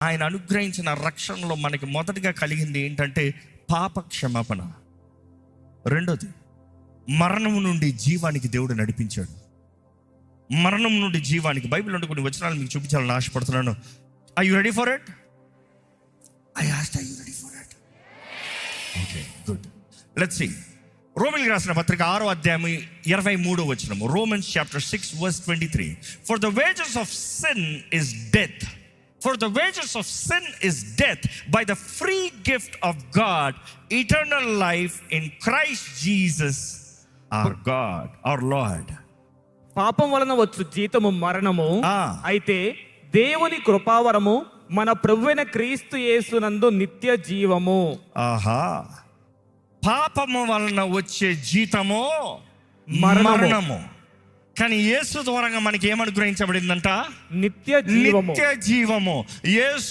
ఆయన అనుగ్రహించిన రక్షణలో మనకి మొదటిగా కలిగింది ఏంటంటే పాప క్షమాపణ. రెండోది, మరణం నుండి జీవానికి దేవుడు నడిపించాడు. మరణం నుండి జీవానికి బైబిల్ నుండి కొన్ని వచనాలు మీకు చూపించాలని ఆశపడుతున్నాను. Are you ready for it? I asked, are you ready for it? Okay, good. Let's see. రోమన్లకు రాసిన పత్రిక 6వ అధ్యాయం 23వ వచనము. Romans chapter 6 verse 23. For the wages of sin is death. For the wages of sin is death. By the free gift of God, eternal life in Christ Jesus our God, our Lord. పాపం వలన వచ్చు జీతము మరణము, అయితే దేవుని కృపావరము మన ప్రభువైన క్రీస్తు యేసునందు నిత్య జీవము. ఆహా, పాపము వలన వచ్చే జీతము మరణము. కానీ యేసు ద్వారా మనకి ఏమనుగ్రహించబడిందంట? నిత్య జీవము. నిత్య జీవము. యేసు